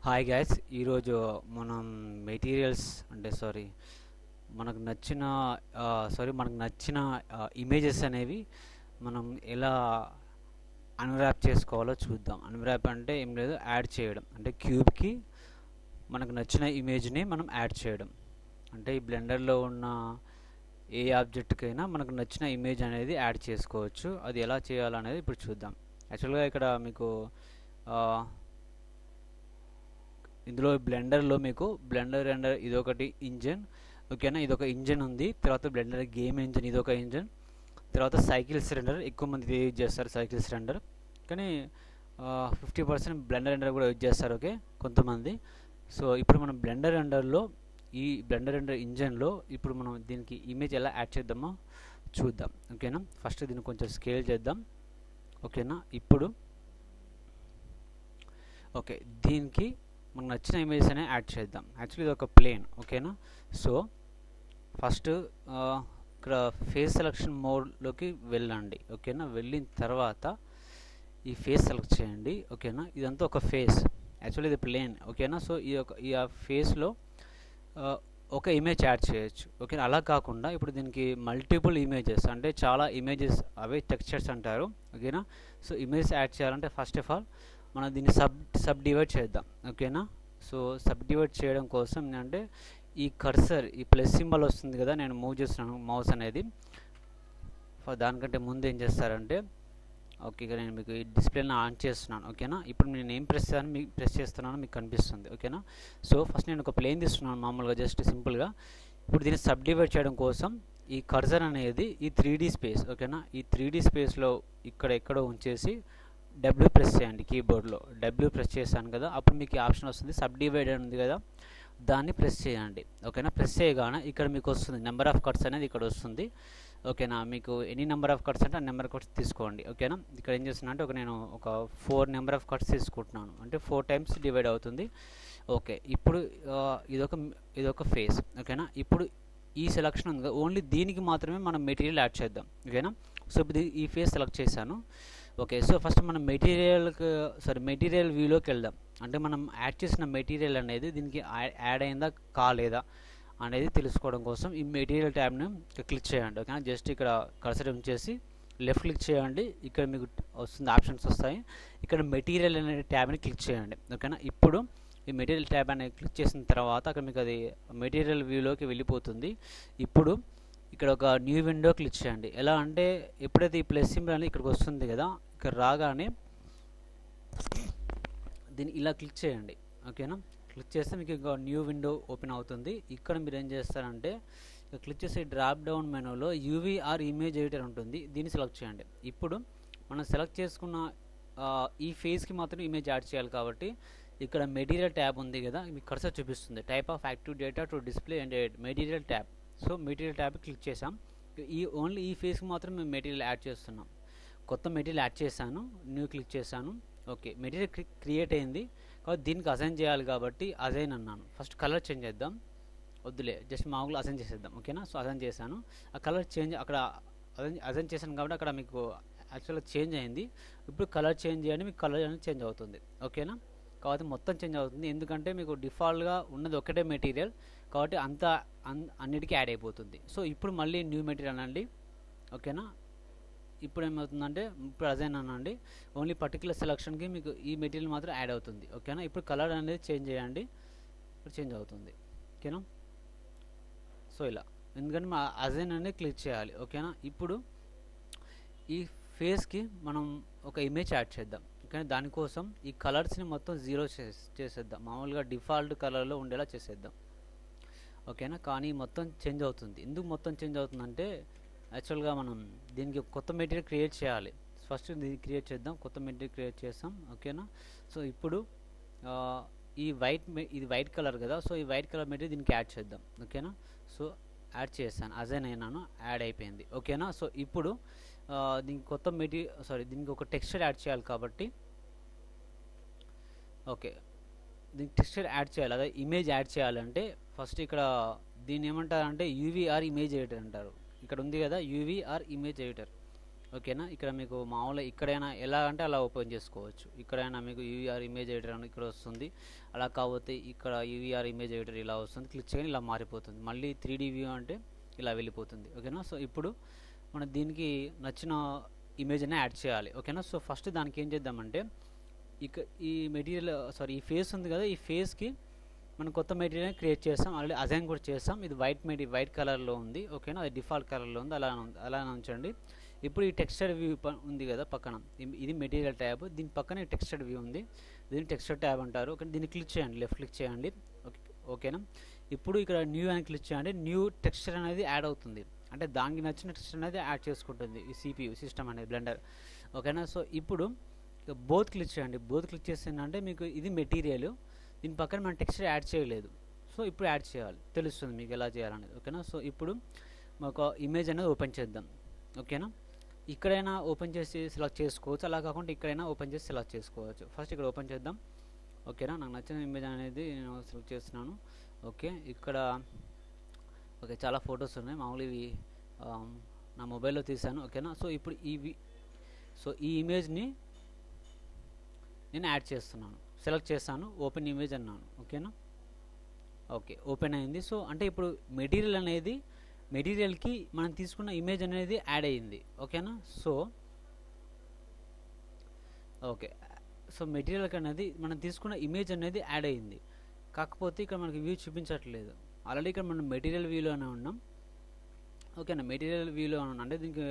Hi guys, ఈరోజు మనం materials మనకు నచ్చిన మనకు నచ్చిన ఇమేజెస్ అనేవి మనం ఎలా అన్వ్రాప్ చేసుకోవాలో చూద్దాం. అన్వ్రాప్ అంటే ఏం లేదు, యాడ్ చేయడం. అంటే క్యూబ్కి మనకు నచ్చిన ఇమేజ్ని మనం యాడ్ చేయడం. అంటే ఈ బ్లెండర్లో ఉన్న ఏ ఆబ్జెక్ట్కైనా మనకు నచ్చిన ఇమేజ్ అనేది యాడ్ చేసుకోవచ్చు. అది ఎలా చేయాలనేది ఇప్పుడు చూద్దాం. యాక్చువల్గా ఇక్కడ మీకు ఇందులో బ్లెండర్లో మీకు బ్లెండర్ రెండర్ ఇదొకటి ఇంజన్, ఓకేనా. ఇదొక ఇంజన్ ఉంది. తర్వాత బ్లెండర్ గేమ్ ఇంజన్ ఇదొక ఇంజన్. తర్వాత సైకిల్ సిలిండర్, ఎక్కువ మంది యూజ్ చేస్తారు సైకిల్ సిలిండర్, కానీ 50% బ్లెండర్ రెండర్ కూడా యూజ్ చేస్తారు, ఓకే, కొంతమంది. సో ఇప్పుడు మనం బ్లెండర్ రెండర్లో ఈ బ్లెండర్ రెండర్ ఇంజన్లో ఇప్పుడు మనం దీనికి ఇమేజ్ ఎలా యాడ్ చేద్దామో చూద్దాం, ఓకేనా. ఫస్ట్ దీన్ని కొంచెం స్కేల్ చేద్దాం, ఓకేనా. ఇప్పుడు ఓకే, దీనికి మనకు నచ్చిన ఇమేజ్ అనే యాడ్ చేద్దాం. యాక్చువల్లీ ఇది ఒక ప్లేన్, ఓకేనా. సో ఫస్ట్ ఇక్కడ ఫేస్ సెలక్షన్ మోడ్లోకి వెళ్ళండి, ఓకేనా. వెళ్ళిన తర్వాత ఈ ఫేస్ సెలెక్ట్ చేయండి, ఓకేనా. ఇదంతా ఒక ఫేస్, యాక్చువల్లీ ఇది ప్లేన్, ఓకేనా. సో ఈ ఫేస్లో ఒక ఇమేజ్ యాడ్ చేయొచ్చు, ఓకేనా. అలా కాకుండా ఇప్పుడు దీనికి మల్టిపుల్ ఇమేజెస్, అంటే చాలా ఇమేజెస్, అవే టెక్స్చర్స్ అంటారు, ఓకేనా. సో ఇమేజ్ యాడ్ చేయాలంటే ఫస్ట్ ఆఫ్ ఆల్ మనం దీన్ని సబ్ డివైడ్ చేద్దాం, ఓకేనా. సో సబ్ డివైడ్ చేయడం కోసం ఏంటంటే ఈ కర్సర్, ఈ ప్లస్ సింబల్ వస్తుంది కదా, నేను మూవ్ చేస్తున్నాను మౌస్ అనేది. దానికంటే ముందు ఏం చేస్తారంటే, ఓకే, ఇక నేను మీకు ఈ డిస్ప్లేని ఆన్ చేస్తున్నాను, ఓకేనా. ఇప్పుడు నేను ఏం ప్రెస్ చేస్తున్నానో మీకు కనిపిస్తుంది, ఓకేనా. సో ఫస్ట్ నేను ఒక ప్లేన్ తీస్తున్నాను మామూలుగా, జస్ట్ సింపుల్గా. ఇప్పుడు దీన్ని సబ్ డివైడ్ చేయడం కోసం ఈ కర్సర్ అనేది ఈ 3D స్పేస్, ఓకేనా. ఈ 3D స్పేస్లో ఇక్కడ ఎక్కడో ఉంచేసి డబ్ల్యూ ప్రెస్ చేయండి. కీబోర్డ్లో డబ్ల్యూ ప్రెస్ చేశాను కదా, అప్పుడు మీకు ఆప్షన్ వస్తుంది సబ్ డివైడ్ ఉంది కదా, దాన్ని ప్రెస్ చేయండి, ఓకేనా. ప్రెస్ చేయగానే ఇక్కడ మీకు వస్తుంది నెంబర్ ఆఫ్ కట్స్ అనేది ఇక్కడ వస్తుంది, ఓకేనా. మీకు ఎనీ నెంబర్ ఆఫ్ కట్స్ అంటే ఆ నెంబర్ కట్స్ తీసుకోండి, ఓకేనా. ఇక్కడ ఏం చేస్తున్నా అంటే నేను ఒక 4 నెంబర్ ఆఫ్ కట్స్ తీసుకుంటున్నాను, అంటే 4 టైమ్స్ డివైడ్ అవుతుంది, ఓకే. ఇప్పుడు ఇదొక ఫేస్, ఓకేనా. ఇప్పుడు ఈ సెలక్షన్ ఉంది కదా, ఓన్లీ దీనికి మాత్రమే మనం మెటీరియల్ యాడ్ చేద్దాం, ఓకేనా. సో ఇప్పుడు ఈ ఫేస్ సెలెక్ట్ చేశాను, ఓకే. సో ఫస్ట్ మనం మెటీరియల్ వ్యూలోకి వెళ్దాం. అంటే మనం యాడ్ చేసిన మెటీరియల్ అనేది దీనికి యాడ్ అయిందా కాలేదా అనేది తెలుసుకోవడం కోసం ఈ మెటీరియల్ ట్యాబ్ని క్లిక్ చేయండి, ఓకేనా. జస్ట్ ఇక్కడ కర్సర్ ఉంచేసి లెఫ్ట్ క్లిక్ చేయండి, ఇక్కడ మీకు వస్తుంది ఆప్షన్స్ వస్తాయి. ఇక్కడ మెటీరియల్ అనే ట్యాబ్ని క్లిక్ చేయండి, ఓకేనా. ఇప్పుడు ఈ మెటీరియల్ ట్యాబ్ అనేది క్లిక్ చేసిన తర్వాత అక్కడ మీకు అది మెటీరియల్ వ్యూలోకి వెళ్ళిపోతుంది. ఇప్పుడు ఇక్కడ ఒక న్యూ విండో క్లిక్ చేయండి. ఎలా అంటే ఎప్పుడైతే ఈ ప్లస్ సింబల్ అనేది ఇక్కడికి వస్తుంది కదా, ఇక్కడ రాగానే దీన్ని ఇలా క్లిక్ చేయండి, ఓకేనా. క్లిక్ చేస్తే మీకు ఒక న్యూ విండో ఓపెన్ అవుతుంది. ఇక్కడ మీరు ఏం చేస్తారంటే క్లిక్ చేసే డ్రాప్ డౌన్ మెనూలో యూవీఆర్ ఇమేజ్ ఎడిటర్ ఉంటుంది, దీన్ని సెలెక్ట్ చేయండి. ఇప్పుడు మనం సెలెక్ట్ చేసుకున్న ఈ ఫేస్కి మాత్రం ఇమేజ్ యాడ్ చేయాలి కాబట్టి ఇక్కడ మెటీరియల్ ట్యాబ్ ఉంది కదా, మీకు కర్సర్ చూపిస్తుంది type of active data to display and material tab. So material tab click చేసాం. ఓన్లీ ఈ ఫేస్కి మాత్రం మేము మెటీరియల్ యాడ్ చేస్తున్నాం. కొత్త మెటీరియల్ యాడ్ చేశాను, న్యూ క్లిక్ చేశాను, ఓకే. మెటీరియల్ క్రియేట్ అయింది కాబట్టి దీనికి అసైన్ చేయాలి కాబట్టి అసైన్ అన్నాను. ఫస్ట్ కలర్ చేంజ్ చేద్దాం, వద్దులే, జస్ట్ మామూలుగా అసైన్ చేసేద్దాం, ఓకేనా. సో అసైన్ చేశాను, ఆ కలర్ చేంజ్ అక్కడ అసైన్ చేశాను కాబట్టి అక్కడ మీకు యాక్చువల్గా చేంజ్ అయింది. ఇప్పుడు కలర్ చేంజ్ చేయండి, మీకు కలర్ అనేది చేంజ్ అవుతుంది, ఓకేనా. కాబట్టి మొత్తం చేంజ్ అవుతుంది, ఎందుకంటే మీకు డిఫాల్ట్గా ఉన్నది ఒకటే మెటీరియల్ కాబట్టి అన్నిటికీ యాడ్ అయిపోతుంది. సో ఇప్పుడు మళ్ళీ న్యూ మెటీరియల్ అనండి, ఓకేనా. ఇప్పుడు ఏమవుతుందంటే ఇప్పుడు అజైన్ అనండి, ఓన్లీ పర్టికులర్ సెలక్షన్కి మీకు ఈ మెటీరియల్ మాత్రం యాడ్ అవుతుంది, ఓకేనా. ఇప్పుడు కలర్ అనేది చేంజ్ చేయండి, ఇప్పుడు చేంజ్ అవుతుంది, ఓకేనా. సో ఇలా, ఎందుకంటే మా అజైన్ అనేది క్లిక్ చేయాలి, ఓకేనా. ఇప్పుడు ఈ ఫేస్కి మనం ఒక ఇమేజ్ యాడ్ చేద్దాం, కానీ దానికోసం ఈ కలర్స్ని మొత్తం 0 చేసేద్దాం, మామూలుగా డిఫాల్ట్ కలర్లో ఉండేలా చేసేద్దాం, ఓకేనా. కానీ మొత్తం చేంజ్ అవుతుంది. ఎందుకు మొత్తం చేంజ్ అవుతుందంటే యాక్చువల్గా మనం దీనికి కొత్త మెటీరియల్ క్రియేట్ చేయాలి. ఫస్ట్ దీన్ని క్రియేట్ చేద్దాం, కొత్త మెటీరియల్ క్రియేట్ చేస్తాం, ఓకేనా. సో ఇప్పుడు ఇది వైట్ కలర్ కదా, సో ఈ వైట్ కలర్ మెటీరియల్ దీనికి యాడ్ చేద్దాం, ఓకేనా. సో యాడ్ చేస్తాను, అజైన్ అయినాను, యాడ్ అయిపోయింది, ఓకేనా. సో ఇప్పుడు దీనికి కొత్త దీనికి ఒక టెక్స్చర్ యాడ్ చేయాలి కాబట్టి, ఓకే, దీనికి టెక్స్చర్ యాడ్ చేయాలి, అదే ఇమేజ్ యాడ్ చేయాలంటే ఫస్ట్ ఇక్కడ దీన్ని ఏమంటారంటే యూవీఆర్ ఇమేజ్ ఎడిటర్ అంటారు. ఇక్కడ ఉంది కదా యూవీఆర్ ఇమేజ్ ఎడిటర్, ఓకేనా. ఇక్కడ మీకు మామూలుగా ఇక్కడైనా ఎలా అంటే అలా ఓపెన్ చేసుకోవచ్చు. ఇక్కడైనా మీకు యూవీఆర్ ఇమేజ్ ఎడిటర్ అని ఇక్కడ వస్తుంది. అలా కాకపోతే ఇక్కడ యూవీఆర్ ఇమేజ్ ఎడిటర్ ఇలా వస్తుంది. క్లిక్ చేయగానే ఇలా మారిపోతుంది. మళ్ళీ 3D వ్యూ అంటే ఇలా వెళ్ళిపోతుంది. ఓకేనా. సో ఇప్పుడు మనం దీనికి నచ్చిన ఇమేజ్ని యాడ్ చేయాలి. ఓకేనా. సో ఫస్ట్ దానికి ఏం చేద్దామంటే ఈ మెటీరియల్ ఈ ఫేస్ ఉంది కదా, ఈ ఫేస్కి మనం కొత్త మెటీరియల్ క్రియేట్ చేస్తాం. ఆల్రెడీ అజైన్ కూడా చేస్తాం. ఇది వైట్ కలర్లో ఉంది. ఓకేనా. అది డిఫాల్ట్ కలర్లో ఉంది. అలా ఉంచండి. ఇప్పుడు ఈ టెక్స్చర్ వ్యూ ఉంది కదా పక్కన, ఇది మెటీరియల్ ట్యాబ్. దీని పక్కన టెక్స్చర్ వ్యూ ఉంది. దీన్ని టెక్స్చర్ ట్యాబ్ అంటారు. ఓకే, దీన్ని క్లిక్ చేయండి, లెఫ్ట్ క్లిక్ చేయండి. ఓకేనా. ఇప్పుడు ఇక్కడ న్యూ అని క్లిక్ చేయండి. న్యూ టెక్స్చర్ అనేది యాడ్ అవుతుంది. అంటే దానికి నచ్చిన టెక్స్చర్ అనేది యాడ్ చేసుకుంటుంది ఈ CPU సిస్టమ్ అనేది, బ్లెండర్. ఓకేనా. సో ఇప్పుడు బోత్ క్లిక్ చేయండి. బోత్ క్లిక్ చేసిందంటే మీకు ఇది మెటీరియల్, దీని పక్కన మనం టెక్స్చర్ యాడ్ చేయలేదు. సో ఇప్పుడు యాడ్ చేయాలి, తెలుస్తుంది మీకు ఎలా చేయాలనేది. ఓకేనా. సో ఇప్పుడు ఒక ఇమేజ్ అనేది ఓపెన్ చేద్దాం. ఓకేనా. ఇక్కడైనా ఓపెన్ చేసి సెలెక్ట్ చేసుకోవచ్చు, అలా కాకుండా ఇక్కడైనా ఓపెన్ చేసి సెలెక్ట్ చేసుకోవచ్చు. ఫస్ట్ ఇక్కడ ఓపెన్ చేద్దాం. ఓకేనా. నాకు నచ్చిన ఇమేజ్ అనేది నేను సెలెక్ట్ చేస్తున్నాను. ఓకే, ఇక్కడ ఓకే చాలా ఫొటోస్ ఉన్నాయి. మామూలు ఇవి నా మొబైల్లో తీసాను. ఓకేనా. సో ఇప్పుడు ఈ ఇమేజ్ని నేను యాడ్ చేస్తున్నాను. సెలెక్ట్ చేస్తాను, ఓపెన్ ఇమేజ్ అన్నాను. ఓకేనా. ఓకే, ఓపెన్ అయింది. సో అంటే ఇప్పుడు మెటీరియల్కి మనం తీసుకున్న ఇమేజ్ అనేది యాడ్ అయ్యింది. ఓకేనా. సో ఓకే, సో మెటీరియల్కి అనేది మనం తీసుకున్న ఇమేజ్ అనేది యాడ్ అయ్యింది. కాకపోతే ఇక్కడ మనకి వ్యూ చూపించట్లేదు. ఆల్రెడీ ఇక్కడ మనం మెటీరియల్ వ్యూలోనే ఉన్నాం. ఓకేనా. మెటీరియల్ వ్యూలో ఉన్నాం అంటే దీనికి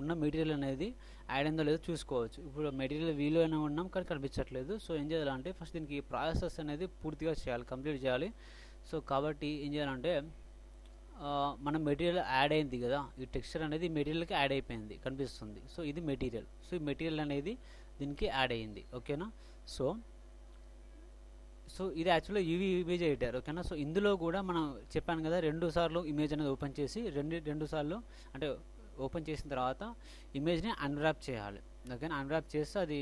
ఉన్న మెటీరియల్ అనేది యాడ్ అయిందో లేదో చూసుకోవచ్చు. ఇప్పుడు మెటీరియల్ వ్యూలోనే ఉన్నాం కానీ కనిపించట్లేదు. సో ఏం చేయాలంటే ఫస్ట్ దీనికి ప్రాసెస్ అనేది పూర్తిగా చేయాలి, కంప్లీట్ చేయాలి. సో కాబట్టి ఏం చేయాలంటే మనం మెటీరియల్ యాడ్ అయింది కదా, ఈ టెక్స్చర్ అనేది మెటీరియల్కి యాడ్ అయిపోయింది, కనిపిస్తుంది. సో ఇది మెటీరియల్. సో ఈ మెటీరియల్ అనేది దీనికి యాడ్ అయ్యింది. ఓకేనా. సో ఇది యాక్చువల్గా యూవీ ఇమేజ్ ఎడిటర్. ఓకేనా. సో ఇందులో కూడా మనం చెప్పాను కదా, 2 సార్లు ఇమేజ్ అనేది ఓపెన్ చేసి రెండు సార్లు అంటే ఓపెన్ చేసిన తర్వాత ఇమేజ్ని అన్రాప్ చేయాలి. ఓకేనా. అన్రాప్ చేస్తే అది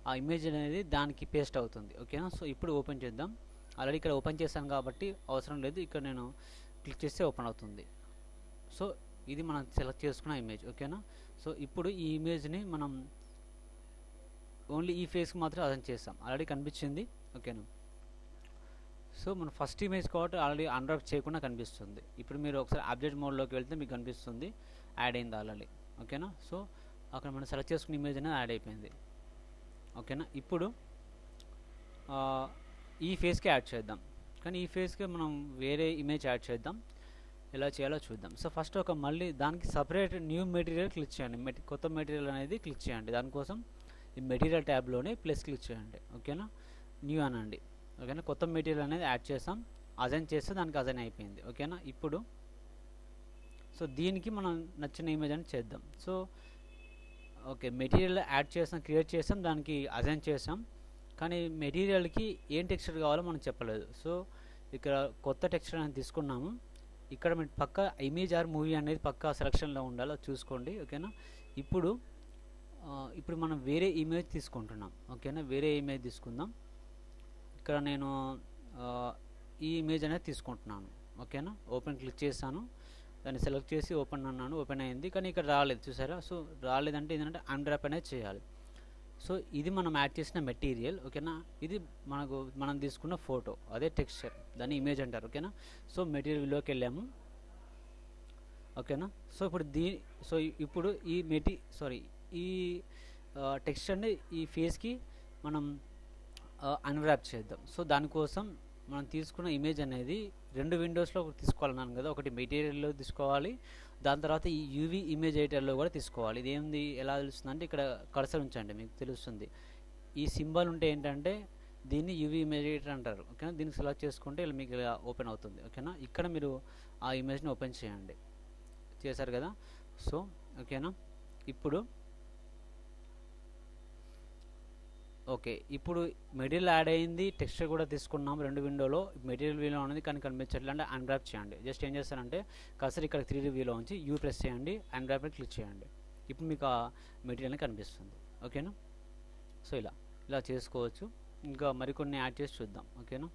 ఆ ఇమేజ్ అనేది దానికి పేస్ట్ అవుతుంది. ఓకేనా. సో ఇప్పుడు ఓపెన్ చేద్దాం. ఆల్రెడీ ఇక్కడ ఓపెన్ చేశాను కాబట్టి అవసరం లేదు, ఇక్కడ నేను క్లిక్ చేస్తే ఓపెన్ అవుతుంది. సో ఇది మనం సెలెక్ట్ చేసుకున్న ఇమేజ్. ఓకేనా. సో ఇప్పుడు ఈ ఇమేజ్ని మనం ఓన్లీ ఈ ఫేస్కి మాత్రం అజైన్ చేస్తాం. ఆల్రెడీ కనిపించింది. ఓకేనా. సో మనం ఫస్ట్ ఇమేజ్ కాబట్టి ఆల్రెడీ అన్రాప్ చేయకుండా కనిపిస్తుంది. ఇప్పుడు మీరు ఒకసారి అప్డేట్ మోడ్లోకి వెళ్తే మీకు కనిపిస్తుంది యాడ్ అయింది ఆల్రెడీ. ఓకేనా. సో అక్కడ మనం సెలెక్ట్ చేసుకున్న ఇమేజ్ అనేది యాడ్ అయిపోయింది. ఓకేనా. ఇప్పుడు ఈ ఫేస్కి యాడ్ చేద్దాం. కానీ ఈ ఫేస్కి మనం వేరే ఇమేజ్ యాడ్ చేద్దాం. ఎలా చేయాలో చూద్దాం. సో ఫస్ట్ మళ్ళీ దానికి సపరేట్ న్యూ మెటీరియల్ క్లిక్ చేయండి. కొత్త మెటీరియల్ అనేది క్లిక్ చేయండి. దానికోసం ఈ మెటీరియల్ ట్యాబ్లోనే ప్లస్ క్లిక్ చేయండి. ఓకేనా. న్యూ అనండి. ఓకేనా. కొత్త మెటీరియల్ అనేది యాడ్ చేసాం, అజైన్ చేస్తే దానికి అజైన్ అయిపోయింది. ఓకేనా. ఇప్పుడు సో దీనికి మనం నచ్చిన ఇమేజ్ అని చేద్దాం. సో ఓకే, మెటీరియల్ యాడ్ చేసాం, క్రియేట్ చేసాం, దానికి అజైన్ చేసాం. కానీ మెటీరియల్కి ఏం టెక్స్చర్ కావాలో మనం చెప్పలేదు. సో ఇక్కడ కొత్త టెక్స్చర్ అనేది తీసుకున్నాము. ఇక్కడ మీరు పక్క ఇమేజ్ ఆర్ మూవీ అనేది పక్క సెలక్షన్లో ఉండాలో చూసుకోండి. ఓకేనా. ఇప్పుడు మనం వేరే ఇమేజ్ తీసుకుంటున్నాం. ఓకేనా. వేరే ఇమేజ్ తీసుకుందాం. ఇక్కడ నేను ఈ ఇమేజ్ అనేది తీసుకుంటున్నాను. ఓకేనా. ఓపెన్ క్లిక్ చేస్తాను, దాన్ని సెలెక్ట్ చేసి ఓపెన్ అన్నాను. ఓపెన్ అయింది కానీ ఇక్కడ రాలేదు, చూసారా. సో రాలేదంటే ఏంటంటే అన్రాప్ అనేది చేయాలి. సో ఇది మనం యాడ్ చేసిన మెటీరియల్. ఓకేనా. ఇది మనం తీసుకున్న ఫోటో, అదే టెక్స్చర్, దాన్ని ఇమేజ్ అంటారు. ఓకేనా. సో మెటీరియల్లోకి వెళ్ళాము. ఓకేనా. సో ఇప్పుడు ఈ టెక్స్చర్ని ఈ ఫేస్కి మనం అన్రాప్ చేద్దాం. సో దానికోసం మనం తీసుకున్న ఇమేజ్ అనేది 2 విండోస్లో తీసుకోవాలన్నాను కదా. ఒకటి మెటీరియల్లో తీసుకోవాలి, దాని తర్వాత ఈ యూవీ ఇమేజ్ ఎడిటర్లో కూడా తీసుకోవాలి. ఇది ఏంది ఎలా తెలుస్తుంది అంటే ఇక్కడ కర్సర్ ఉంచండి, మీకు తెలుస్తుంది. ఈ సింబల్ ఉంటే ఏంటంటే దీన్ని యూవీ ఇమేజ్ ఎడిటర్ అంటారు. ఓకేనా. దీనికి సెలెక్ట్ చేసుకుంటే ఇలా మీకు ఇలా ఓపెన్ అవుతుంది. ఓకేనా. ఇక్కడ మీరు ఆ ఇమేజ్ని ఓపెన్ చేయండి. చేశారు కదా. సో ఓకేనా. ఇప్పుడు మెటీరియల్ యాడ్ అయింది, టెక్స్చర్ కూడా తీసుకున్నాం 2 విండోలో. మెటీరియల్ వ్యూలో అనేది కానీ కనిపించట్లేదు అంటే అన్రాప్ చేయండి. జస్ట్ ఏం చేస్తారంటే కర్సర్ ఇక్కడ 3D వ్యూలో ఉంచి యూ ప్రెస్ చేయండి, అన్రాప్ క్లిక్ చేయండి. ఇప్పుడు మీకు ఆ మెటీరియల్ కనిపిస్తుంది. ఓకేనా. సో ఇలా చేసుకోవచ్చు. ఇంకా మరికొన్ని యాడ్ చేసి చూద్దాం. ఓకేనా.